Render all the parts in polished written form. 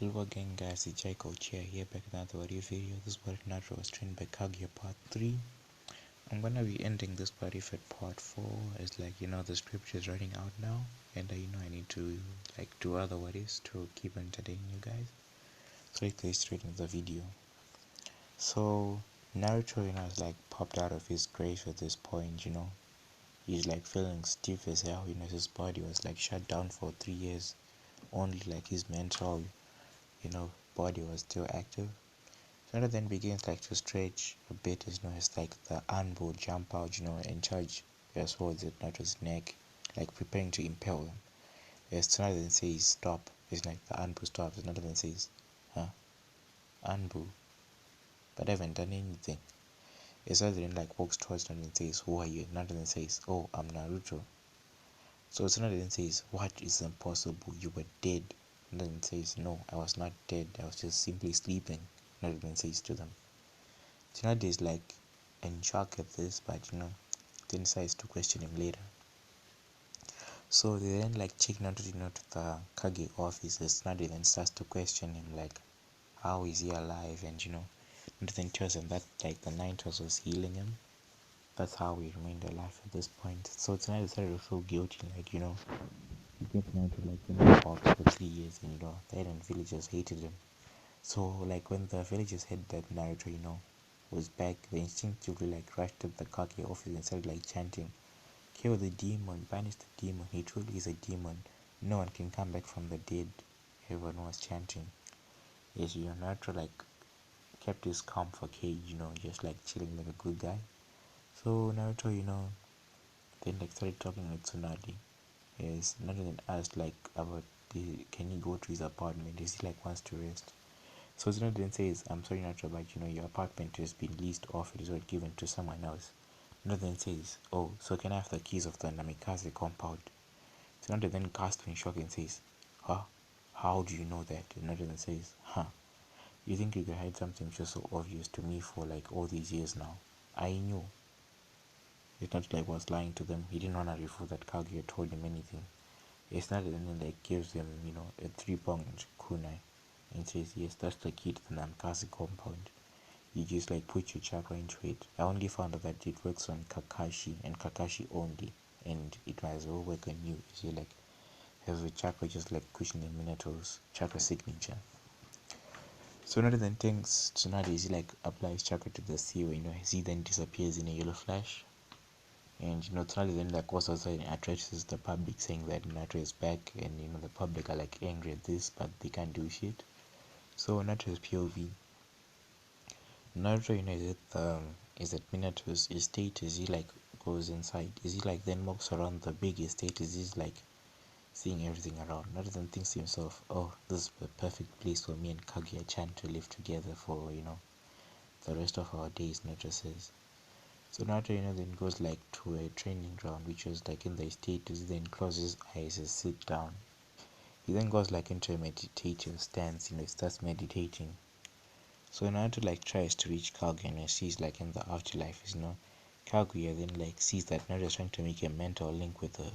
Hello again guys, it's Jaiko Chia here back with another audio video. This part Naruto was trained by Kaguya part 3. I'm gonna be ending this part if at part 4 as the script is running out now and I need to do other worries to keep entertaining you guys. So let's get straight into the video. So Naruto is popped out of his grave at this point, He's feeling stiff as hell, his body was shut down for 3 years. Only his mental body was still active. Naruto then begins to stretch a bit as as the anvil jump out, and charge their swords at Naruto's neck, preparing to impale him. As Tsunade then says stop, it's the anvil stops, and Naruto then says, huh? Anvil? But I haven't done anything. As Tsunade then walks towards Naruto and says, who are you? And Naruto then says, oh, I'm Naruto. So Tsunade then says, what is impossible? You were dead. Naruto then says, no, I was not dead, I was just simply sleeping. Naruto then says to them. Tsunade is in shock at this, but then decides to question him later. So they then check Naruto to the Kage office. Tsunade then starts to question him how is he alive, and Naruto then tells him that the Nine Tails was healing him. That's how he remained alive at this point. So Tsunade started to feel guilty, he kept Naruto in the box for 3 years, and the island villagers hated him. So when the villagers heard that Naruto was back, they instinctively rushed to the Kage office and started chanting, kill the demon, banish the demon, he truly is a demon, no one can come back from the dead. Everyone was chanting. Yes, Naruto kept his calm for cage, just chilling like a good guy. So Naruto then started talking with Tsunade. Yes, Naruto then asked about can he go to his apartment, is he wants to rest. So Tsunade then says, I'm sorry Naruto, but your apartment has been leased off, it is not given to someone else. Tsunade then says, oh, so can I have the keys of the Namikaze compound? Tsunade then gasps in shock and says, huh? How do you know that? And Naruto then says, huh? You think you could hide something just so obvious to me for all these years now? I knew. It's not was lying to them. He didn't want to reveal that Kaguya told him anything. It's not then gives him, a 3-pronged kunai and says, yes, that's the key to the Namikaze compound. You just put your chakra into it. I only found out that it works on Kakashi and Kakashi only, and it might as well work on you. You see, has a chakra just cushioning Minato's chakra signature. So Naruto then thinks Tsunade is applies chakra to the sea, as he then disappears in a yellow flash. And Tsunade then also addresses the public saying that Naruto is back, and the public are angry at this, but they can't do shit. So Naruto's POV. Naruto is at Minato's estate as he goes inside. Is he then walks around the big estate, is he's seeing everything around. Naruto then thinks to himself, oh, this is the perfect place for me and Kaguya-chan to live together for the rest of our days, Naruto says. So Naruto then goes to a training ground which was in the estate, as he then closes his eyes and sits down. He then goes into a meditative stance, starts meditating. So Naruto tries to reach Kaguya and sees in the afterlife, Kaguya then sees that Naruto is trying to make a mental link with her.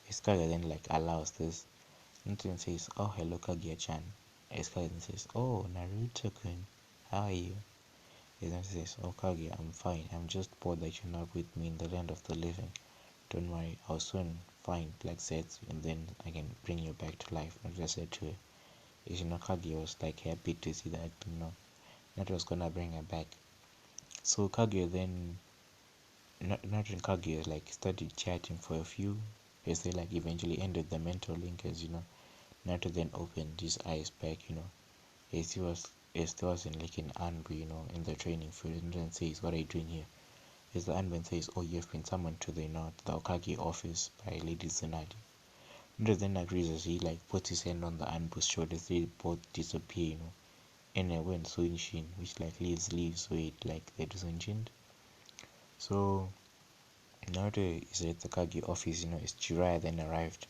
Kaguya then allows this. Naruto then says, oh hello Kaguya-chan. Kaguya then says, oh Naruto-kun, how are you? He then says, oh Kaguya, I'm fine. I'm just bored that you're not with me in the land of the living. Don't worry, I'll soon find Black Sets and then I can bring you back to life. Naruto said to her. Kaguya was happy to see that Naruto was gonna bring her back. So Kaguya then Naruto and Kaguya started chatting for a few as they eventually ended the mental link, as Naruto then opened his eyes back, as he was in an Anbu, in the training field. And then says, what are you doing here? As the Anbu says, oh, you've been summoned to the Okage office by Lady Tsunade. Naruto then agrees as he puts his hand on the Anbu's shoulder. They both disappear, and I went Sunshin, which leaves with the Sunshin. So Naruto is at the Kage office, as Jiraiya then arrived.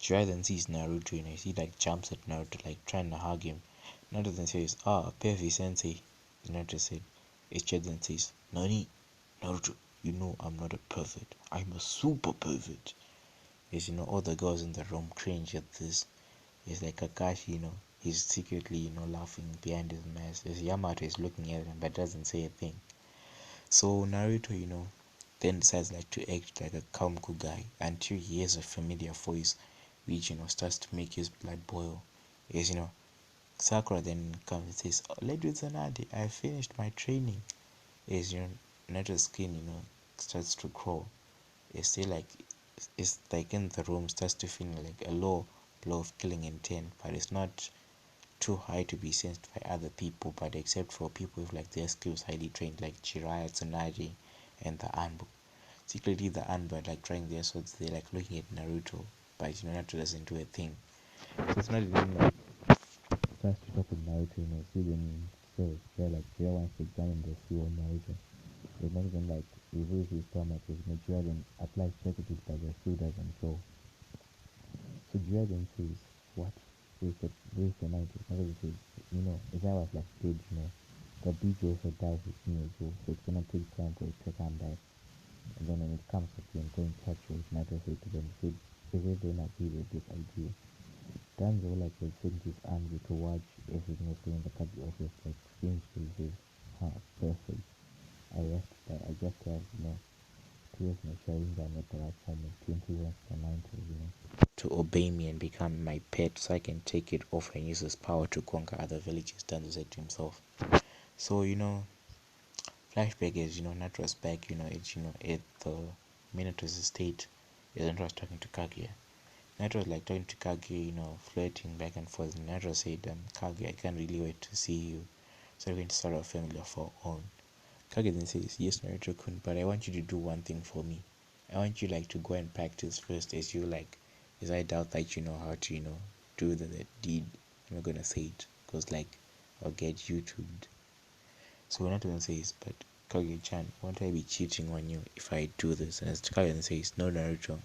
Jiraiya then sees Naruto, he jumps at Naruto, trying to hug him. Naruto then says, ah, Pervy sensei. Naruto said, Jiraiya then says, Nani? Naruto, I'm not a pervert. I'm a super pervert. As all the girls in the room cringe at this. It's Kakashi, is secretly, laughing behind his mask as Yamato is looking at him but doesn't say a thing. So Naruto, then decides like to act like a calm cool guy until he hears a familiar voice which, starts to make his blood boil. Yes, Sakura then comes and says, "Oh, Lady Tsunade, I finished my training." As Naruto's skin, starts to crawl. It's like in the room starts to feel like a low blow of killing intent, but it's not too high to be sensed by other people, but except for people with like their skills highly trained, like Jiraiya, Tsunade, and the Anbu. Secretly, the Anbu are like trying their swords. They're like looking at Naruto, but Naruto doesn't do a thing. So it's not even like starts to talk with Naruto. Season 6, where like Jiraiya wants to examine the seal on Naruto. It's not even like reveals his stomach. It's Jiraiya then applies checkative, but the seal doesn't show. So Jiraiya then says, "What? Where's the night?" Naruto says, if I was like dead, the beach also dies with me as well, so it's gonna take time for it to come back. And then when it comes up, I'm going to catch you. Naruto said to them, if everyone agrees with this idea. Danzo like had sent his army to watch everything was going in the country office, like strangely says, perfect. I just have, tears my showing down at the right moment, 21 to 90, to obey me and become my pet so I can take it off and use his power to conquer other villages, Danzo said to himself. So, flashback is, Naruto was back, at the Minato's estate. Naruto was talking to Kaguya. Naruto was like talking to Kaguya, flirting back and forth. And Naruto said, Kaguya, I can't really wait to see you. So we're going to start a family of our own. Kaguya then says, yes, Naruto-kun, but I want you to do one thing for me. I want you like to go and practice first as I doubt that you know how to, do the deed. I'm not gonna say it, because like I'll get YouTubed. So Naruto then says, but Kaguya-chan, won't I be cheating on you if I do this? And Kaguya then says, no, Naruto,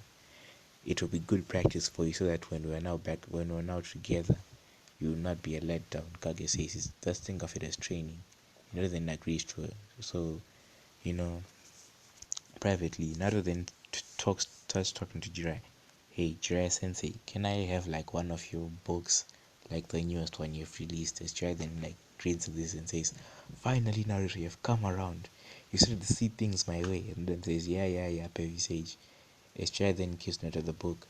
it will be good practice for you so that when we're now together, you will not be a letdown. Kaguya says, just think of it as training. Naruto then agrees to it. So, privately, Naruto then starts talking to Jiraiya. Hey, Jiraiya Sensei, can I have like one of your books, like the newest one you've released? As Jiraiya then like reads this and says, finally, Naruto, you've come around. You started to see things my way. And then says, yeah, baby sage. As Jiraiya then gives Naruto the book.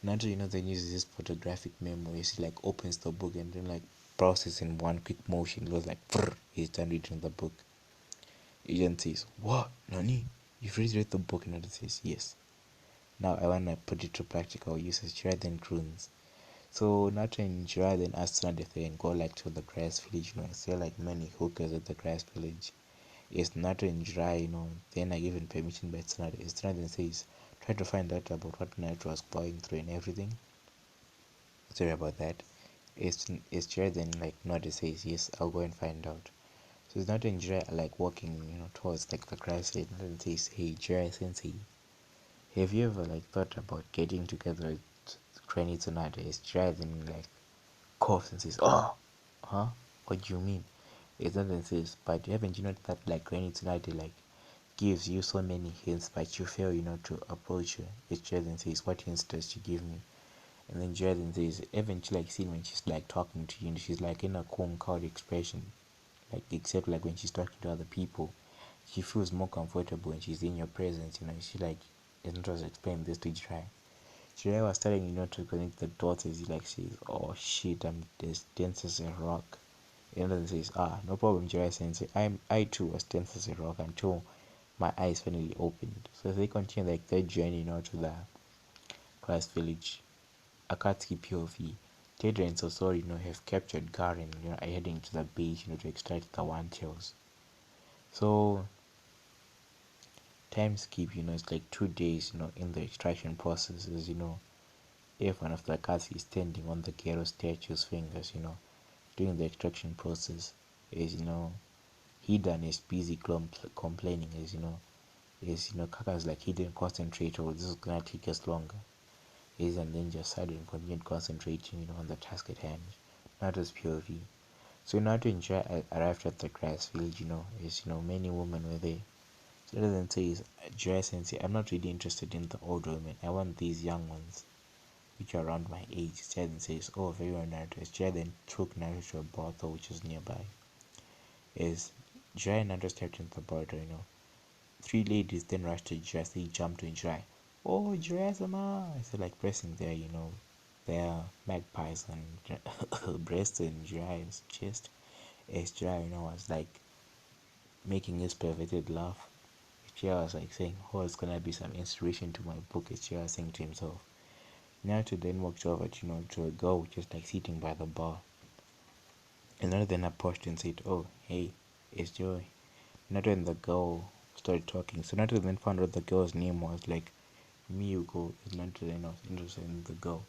Naruto, then uses his photographic memory. He like opens the book and then like browses in one quick motion. It goes like, he's done reading the book. He then says, what, Nani? You've already read the book? And Naruto says, yes. Now I wanna put it to practical uses. Jiraiya then croons. So Naruto and Jiraiya then ask Tsunade if they can go like to the grass village. I see like many hookers at the grass village. Yes, Naruto and Jiraiya, then are given permission by Tsunade. Tsunade then says, try to find out about what Naruto was going through and everything. Sorry about that. Is Jiraiya then like nodded says, yes, I'll go and find out. So it's Naruto and Jiraiya are like walking, towards like the grass and then says, hey Jiraiya Sensei, have you ever like thought about getting together with Granny Tsunade? Is Jiraiya then like coughs and says, oh, huh? What do you mean? It's then says, but haven't you noticed that like Granny Tsunade like gives you so many hints, but you fail, to approach her? It's Jiraiya then says, what hints does she give me? And then Jiraiya then says, haven't you like seen when she's like talking to you and she's like in a calm, cowed expression, like except like when she's talking to other people, she feels more comfortable when she's in your presence. She like isn't just explain this to Jiraiya. Jiraiya was starting, to connect the dots as he like says, oh shit, I'm as dense as a rock. And then says, no problem, Jiraiya Sensei. I too was tense as a rock until my eyes finally opened. So they continue like their journey, to the class village. Akatsuki POV. Tetra and Sosori, have captured Garen, are heading to the beach, to extract the one tails. So time skip, it's like 2 days, in the extraction process, as if one of the Akatsuki is standing on the Gero statue's fingers, during the extraction process, is Hidan is busy complaining, Kaka's like he didn't concentrate, or this is gonna take us longer. And then just suddenly continued concentrating, on the task at hand. Naruto's POV. So Naruto and Jiraiya arrived at the grass village, many women were there. So rather than says, Jiraiya Sensei, I'm not really interested in the old women. I want these young ones. which are around my age. Jiraiya then says, "Oh, very well, Naruto." Jiraiya then took Naruto to a brothel which is nearby. Is Jiraiya and Naruto stepped into the brothel, Three ladies then rushed to Jiraiya, so he jumped to Jiraiya. "Oh, Jiraiya-sama!" So like pressing their magpies on breast and Jiraiya's chest. As Jiraiya, was like making his perverted laugh. Jiraiya was like saying, "Oh, it's gonna be some inspiration to my book," as Jiraiya was saying to himself. Naruto then walked over to a girl just like sitting by the bar. And Naruto then approached and said, "Oh, hey, it's Joy." Naruto and the girl started talking. So Naruto then found out the girl's name was like Miyuko. Is Naruto then was interested in the girl.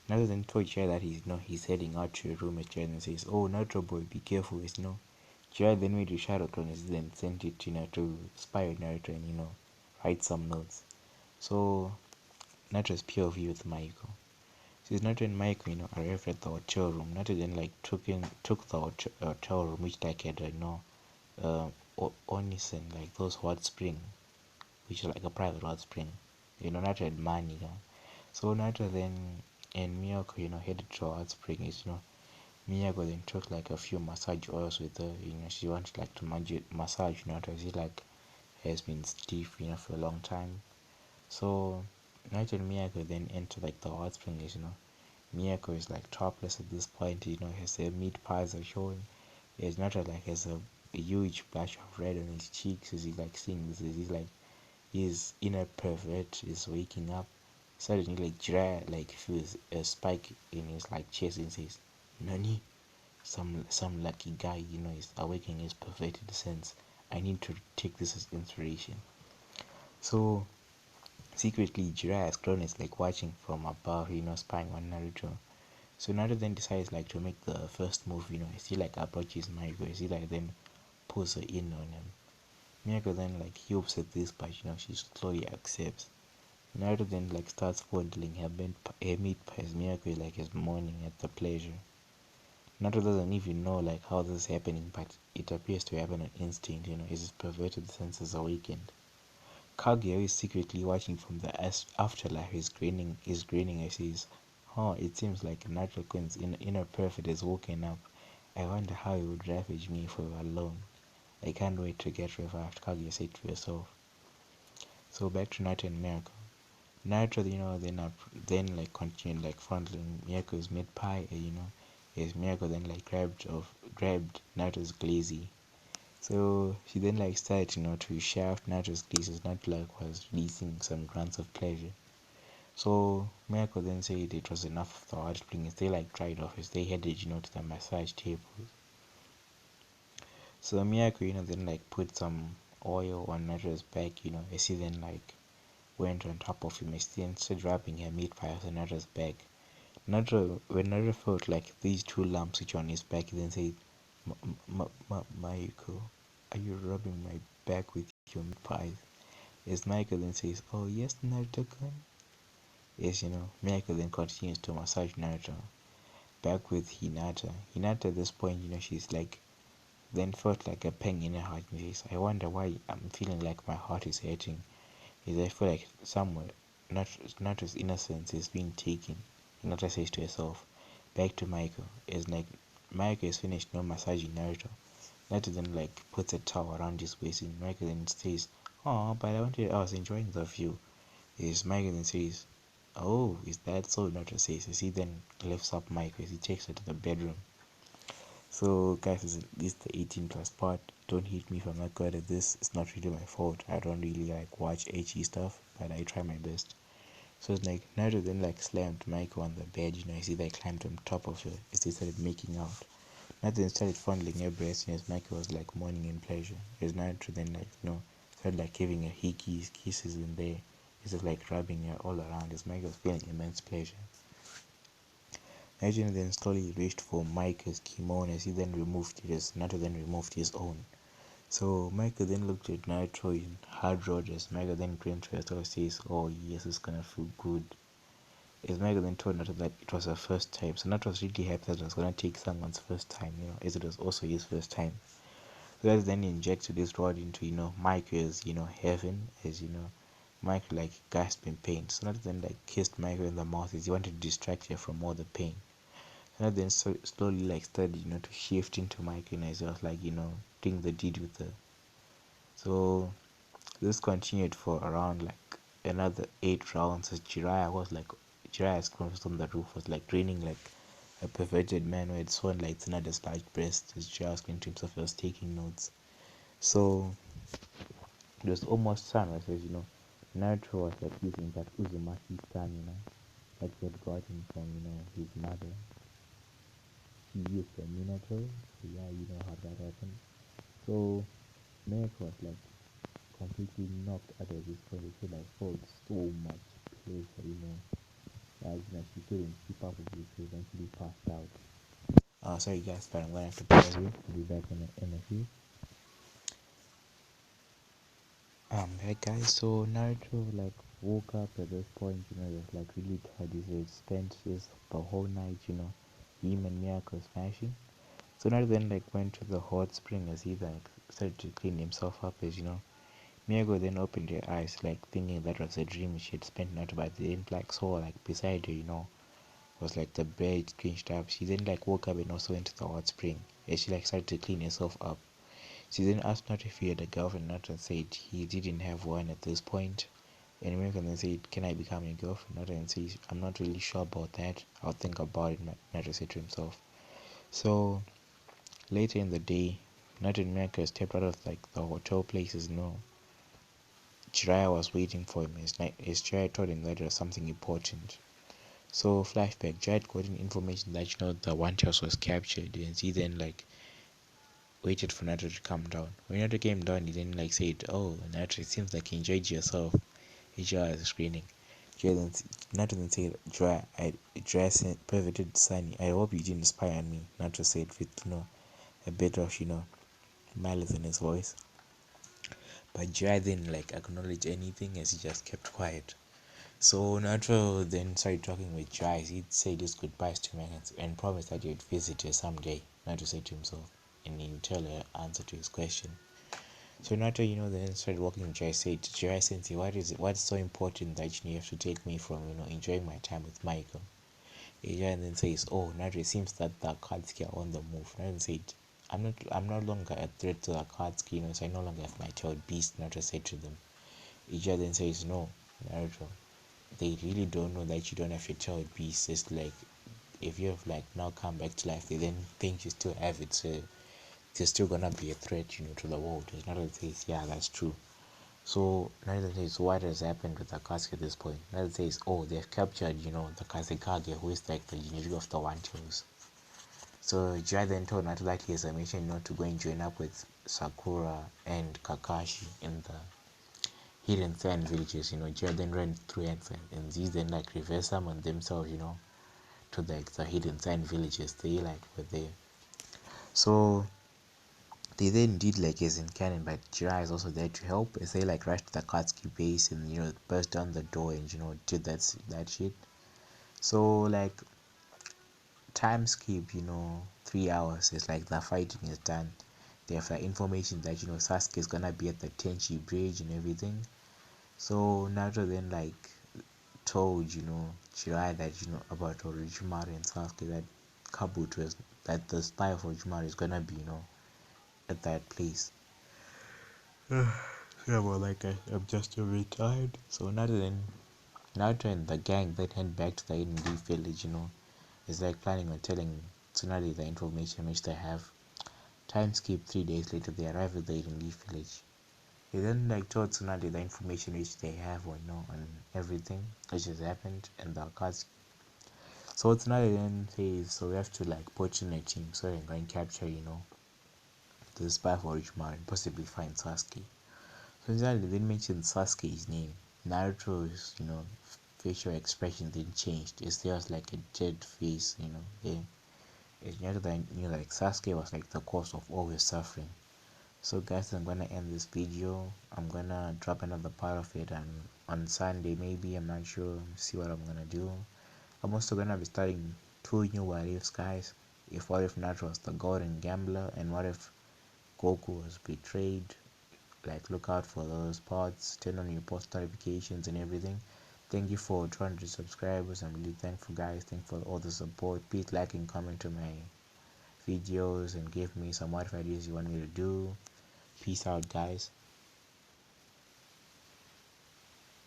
Naruto then told Jiraiya that he's heading out to a room. As Jiraiya then says, "Oh, Naruto boy, be careful." Jiraiya then made a shadow clone and then sent it to spy on Naruto and write some notes. So Naruto's POV with Mayuko. Since Naruto and Mayuko, arrived at the hotel room, Naruto then like took the hotel room which like had uh, onisen, like those hot spring, which is like a private hot spring. Naruto had money. So Naruto then and Miyako, headed to a hot spring. Miyako then took like a few massage oils with her. She wanted like to massage Naruto. He like has been stiff, for a long time. So Naruto and Miyako then enter like the hot spring. Miyako is like topless at this point. Has her meat pies are showing. It's not like has a huge splash of red on his cheeks as he like seeing this. He's like his inner pervert is waking up. Suddenly like Jiraiya like feels a spike in his like chest and says, "Nani?" Some lucky guy, is awakening his perverted sense. I need to take this as inspiration. So secretly Jiraiya's clone is like watching from above, spying on Naruto. So Naruto then decides like to make the first move, as he like approaches Mayuko, as he like then pulls her in on him. Miyako then like he at this but she slowly accepts. Naruto then like starts fondling her meat pies. Miyako like is mourning at the pleasure. Naruto doesn't even know like how this is happening, but it appears to happen on instinct, as his perverted senses awakened. Kaguya is secretly watching from the afterlife. Is grinning as he says, "Oh, it seems like Naruto Kun's inner perfect is woken up. I wonder how he would ravage me if we were alone. I can't wait to get revived," Kaguya said to herself. So back to Naruto and Miyako. Naruto, then like continued like fondling Miyako's meat pie, as Miyako then like grabbed Naruto's glazy. So she then like started, to shaft Naruto's glaze as Naruto like was releasing some grunts of pleasure. So Miyako then said it was enough of the hard spring as they like dried off as they headed, to the massage table. So Miyako, then like put some oil on Naruto's back, as he then like went on top of him as he then started rubbing her meat pie on Naruto's back. When Naruto felt like these two lumps which were on his back, he then said, Mayuko, are you rubbing my back with your meat pies?" As Mayuko then says, "Oh yes, Naruto-kun." Yes, Miyako then continues to massage Naruto. Back with Hinata. Hinata at this point, she's like, then felt like a pang in her heart and says, "I wonder why I'm feeling like my heart is hurting. Is I feel like somewhere, Naruto's innocence is being taken." Hinata says to herself. Back to Mayuko. Is like, Mayuko is finished massaging Naruto. Naruto then like puts a towel around his waist and Mayuko then says, "Oh, but I was enjoying the view." Is Mayuko then says, "Oh, is that so?" Naruto says as he then lifts up Mayuko as he takes her to the bedroom. So guys, this is the 18 plus part. Don't hate me if I'm not good at this. It's not really my fault. I don't really like watch HE stuff, but I try my best. So it's like Naruto then like slammed Mayuko on the bed, as he like climbed on top of her as they started making out. Naruto then started fondling her breast, as Mayuko was like mourning in pleasure. As Naruto then like started like giving her hickeys, kisses in there. He's just like rubbing her all around as Mayuko was feeling immense pleasure. Naruto then slowly reached for Mayuko's kimono as he then removed it as Naruto then removed his own. So Mayuko then looked at Naruto in hard rod as Mayuko then grinned to herself and says, "Oh yes, it's gonna feel good." As Mayuko then told Naruto that it was her first time. So Naruto was really happy that it was gonna take someone's first time, as it was also his first time. So that then injected this rod into, Mayuko's, heaven as Michael like gasped in pain. So Naruto then like kissed Michael in the mouth as he wanted to distract her from all the pain. And then slowly like started, to shift into Michael as he was like, doing the deed with her. So this continued for around like another 8 rounds as Jiraiya's clothes on the roof was like raining like a perverted man who had sworn like Tsunada's large breast as Jiraiya was going to himself, he was taking notes. So it was almost sunrise as Naruto was like using that Uzumaki stun, that he had gotten from, his mother. He used the Minato, so yeah, you know how that happened. So Naruto was like completely knocked out of this point. She like felt so much pleasure, that she couldn't keep up with it. She eventually passed out. Sorry guys, but I'm gonna have to pause you. I'll be back in a few. Hey guys, so Naruto like woke up at this point, he was like really tired. He had spent just the whole night, him and Miyako smashing. So Naruto then like went to the hot spring as he like started to clean himself up as Miyako then opened her eyes like thinking that was a dream she had spent not but then like saw like beside her, was like the bed cleansed up. She then like woke up and also went to the hot spring as she like started to clean herself up. She then asked not if he had a girlfriend. Nathan said he didn't have one at this point. And American then said, "Can I become your girlfriend?" Nathan said, "I'm not really sure about that. I'll think about it," Nathan said to himself. So later in the day, Nathan and America stepped out of like the hotel places. Jiraiya was waiting for him. His Jiraiya told him that there was something important. So flashback, Jiraiya had gotten information that the One Tails was captured, and he then like waited for Naruto to come down. When Naruto came down, he then like said, "Oh, Naruto, it seems like you enjoyed yourself." Jiraiya was screaming. Naruto then said, "Jiraiya perverted Sunny. I hope you didn't spy on me." Naruto said with a bit of malice in his voice. But Jiraiya didn't like acknowledge anything as he just kept quiet. So Naruto then started talking with Jiraiya. He said his goodbyes to Megan and promised that he would visit her someday. Naruto said to himself, and he would tell her answer to his question. So Naruto, then started walking with Jiraiya. Said, "Jiraiya Sensei, what's so important that you have to take me from enjoying my time with Michael?" Jiraiya then says, "Oh, Naruto, it seems that the Akatsuki are on the move." Naruto said, I'm no longer a threat to the Akatsuki, so I no longer have my tailed beast." Naruto said to them. Jiraiya then says, "No, Naruto, they really don't know that you don't have your tailed beast. It's like if you have like now come back to life, they then think you still have it, so they're still gonna be a threat, to the world." It's not that says, "Yeah, that's true." So Naruto says, "What has happened with Akatsuki at this point?" Naruto says, "Oh, they've captured, the Kazekage, who is like the Jinju of the One Tails." So Jiraiya then told Naruto that he has a mission, to go and join up with Sakura and Kakashi in the hidden sand villages. Jiraiya then ran through and these then like reverse summoned themselves, to the hidden sand villages. They like were there. So they then did like as in canon, but Jiraiya is also there to help as they like rushed to the Katsuki base and burst down the door and did that shit. So like time skip, 3 hours. It's like the fighting is done. They have like information that Sasuke is gonna be at the Tenchi bridge and everything. So Naruto then like told Jiraiya that about Orochimaru and Sasuke, that Kabuto is that the spy of Orochimaru is gonna be at that place. Yeah, well, like I'm just a bit tired. So Naruto and the gang then head back to the Hidden Leaf village. Is like planning on telling Tsunade the information which they have. Time skip 3 days later, they arrive at the Hidden Leaf village. He then like told Tsunade the information which they have on everything which has happened and the Akatsuki. So Tsunade then says, so we have to like put in a team so we can go and capture, the spy for Orochimaru and possibly find Sasuke. So Tsunade then mentioned Sasuke's name. Naruto's, facial expression then changed. It's just like a dead face, then it's just that like Sasuke was like the cause of all his suffering. So guys, I'm gonna end this video. I'm gonna drop another part of it on Sunday maybe. I'm not sure. See what I'm gonna do. I'm also gonna be starting 2 new what ifs, guys. What if Naruto was the golden gambler, and what if Goku was betrayed? like look out for those parts, turn on your post notifications and everything. Thank you for 200 subscribers. I'm really thankful, guys. Thankful for all the support. Please like and comment to my videos and give me some what ideas you want me to do. Peace out, guys.